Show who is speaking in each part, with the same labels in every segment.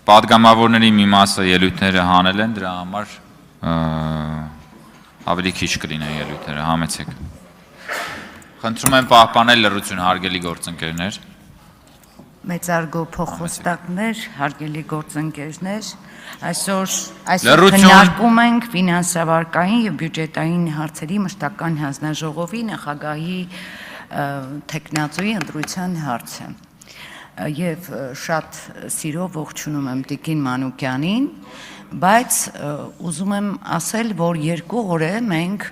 Speaker 1: Պատգամավորների մի մասը ելույթները հանել են, դրա համար ավելի քիչ կլինեն ելույթները, համեցեք։ Խնդրում եմ պահպանել լռություն, հարգելի գործընկերներ։
Speaker 2: Մեծարգո փոխոստակներ, հարգելի գործընկերներ, այսօր քննարկում ենք ֆինանսավարկային եւ բյուջետային հարցերի մշտական հանձնաժողովի նախագահի տեխնացուի ընտրության հարցը։ Եվ շատ սիրով ողջունում եմ Տիկին Մանուկյանին, բայց ուզում եմ ասել, որ 2 օր է մենք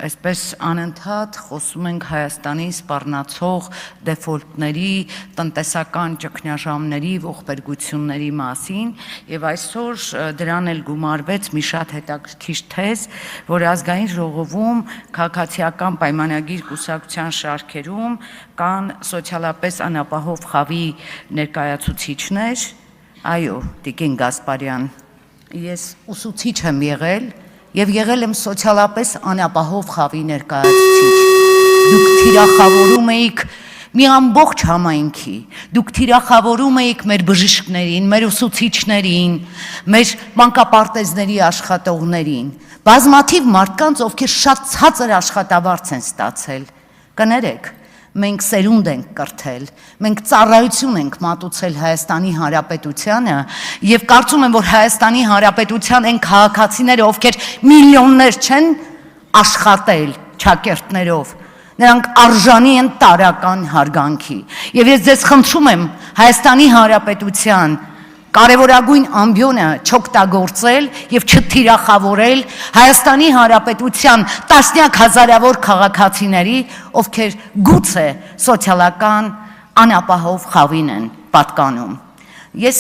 Speaker 2: այսպես անընդհատ խոսում ենք Հայաստանի սպառնացող դեֆոլտների, տնտեսական ճգնաժամերի, ողբերգությունների մասին, եւ այսօր դրան էլ գումարվեց մի շատ հետաքրքիր թեզ, որ ազգային ժողովում քաղաքացիական պայմանագիր կուսակցության շարքերում կան սոցիալապես անապահով խավի ներկայացուցիչներ, այո, Տիկին Գասպարյան, ես ուսուցիչ եմ եղել եւ եղել եմ սոցիալապես անապահով խավի ներկայացուցիչ։ Դուք թիրախավորում էիք մի ամբողջ համայնքի, դուք թիրախավորում էիք մեր բժիշկներին, մեր ուսուցիչներին, մեր մանկապարտեզների աշխատողներին, բազմաթիվ մարդկանց, ովքեր շատ ցածր աշխատավարձ են ստացել։ Կներեք, մենք սերունդ ենք կրթել, մենք ծառայություն ենք մատուցել Հայաստանի Հանրապետությանը եւ կարծում եմ, որ Հայաստանի Հանրապետության այն քաղաքացիները, ովքեր միլիոններ չեն աշխատել ճակերտներով, նրանք արժանի են տարական հարգանքի։ Եվ ես ձեզ խնդրում եմ Հայաստանի Հանրապետության կարևորագույն ամբիոնը չօգտագործել եւ չթիրախավորել Հայաստանի Հանրապետության տասնյակ հազարավոր քաղաքացիների, ովքեր գուցե սոցիալական անապահով խավին են պատկանում։ Ես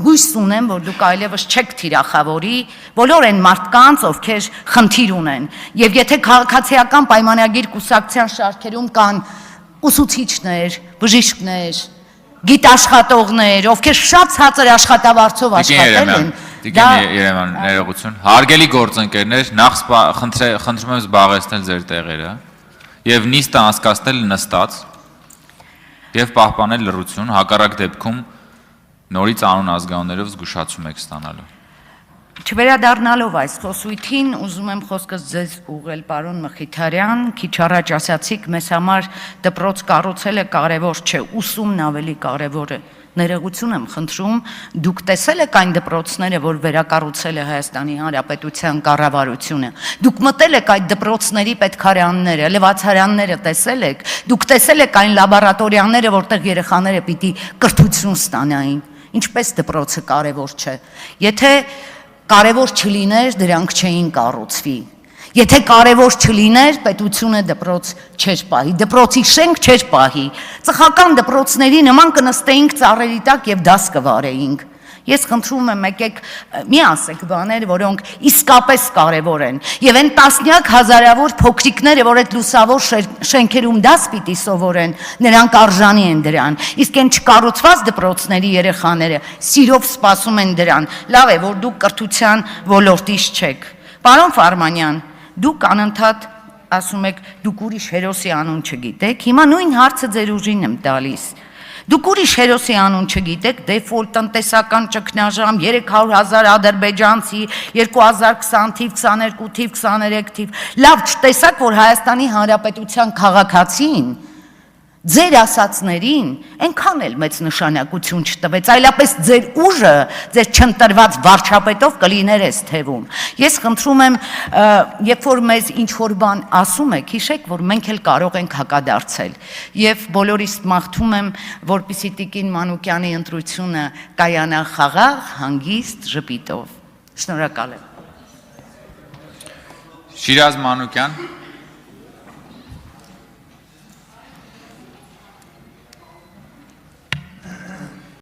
Speaker 2: հույս ունեմ, որ դուք այլևս չեք թիրախավորի բոլոր այն մարդկանց, ովքեր խնդիր ունեն, եւ եթե քաղաքացիական պայմանագիր կուսակցության շարքերում կան ուսուցիչներ, բժիշկներ, գիտաշխատողներ, ովքեր շատ ցածր աշխատավարձով աշխատել են,
Speaker 1: Տիկին Երևան, ներողություն, հարգելի գործընկերներ, նախ խնդրում եմ զբաղեցնել ձեր տեղերը եւ նիստը անցկացնել նստած եւ պահպանել լռություն, հակառակ դեպքում նորից անուն ազգանուններով զգուշացում եք ստանալու։
Speaker 2: Չվերադառնալով այս խոսույթին, ուզում եմ խոսքս ձեզ ուղղել պարոն Մխիթարյան, քիչ առաջ ասացիք, մեզ համար դպրոց կառուցելը կարևոր չէ, ուսումն ավելի կարևոր է։ Ներողություն եմ խնդրում, դուք տեսել եք այն դպրոցները, որ վերակառուցել է Հայաստանի Հանրապետության կառավարությունը։ Դուք մտել եք այդ դպրոցների պետքարանները, լվացարանները տեսել եք, դուք տեսել եք այն լաբորատորիաները, որտեղ երեխաները պիտի կրթություն ստանային։ Ինչպես դպրոցը կարևոր չէ։ Եթե կարևոր չլիներ, դրանք չէին կառուցվի։ Եթե կարևոր չլիներ, պետությունը դպրոց չէր պահի, դպրոցի շենք չէր պահի։ Ծխական դպրոցների նման կնստեինք ծառերի տակ եւ դաս կվարեինք։ Ես խնդրում եմ եկեք մի ասեք բաներ, որոնք իսկապես կարևոր են։ Եվ այն տասնյակ հազարավոր փոքրիկները, որ այդ լուսավոր շենքերում դաս պիտի սովորեն, նրանք արժանի են դրան։ Իսկ այն չկառուցված դպրոցների երեխաները սիրով սպասում են դրան։ Լավ է, որ դուք կրթության ոլորտից չեք։ Պարոն Ֆարմանյան, դուք անընդհատ ասում եք, դուք ուրիշ հերոսի անուն չգիտեք, հիմա նույն հարցը ձեր ուժին եմ տալիս։ Դուք ուրիշ հերոսի անուն չգիտեք, դեֆոլտ, տնտեսական ճգնաժամ, 300,000 ադրբեջանցի, 2020 թիվ, 22 թիվ, 23 թիվ, լավ չտեսաք, որ Հայաստանի Հանրապետության քաղաքացին ձեր ասածներին այնքան էլ մեծ նշանակություն չտվեց, այլապես ձեր ուժը, ձեր չընտրված վարչապետով կլիներ էս թևում։ Ես խնդրում եմ, երբ որ մեզ ինչ-որ բան ասում եք, հիշեք, որ մենք էլ կարող ենք հակադարձել։ Եվ բոլորիս մաղթում եմ, որպեսզի Տիկին Մանուկյանի ընտրությունը կայանա խաղաղ, հանգիստ, ժպիտով։ Շնորհակալ եմ։
Speaker 1: Շիրազ Մանուկյան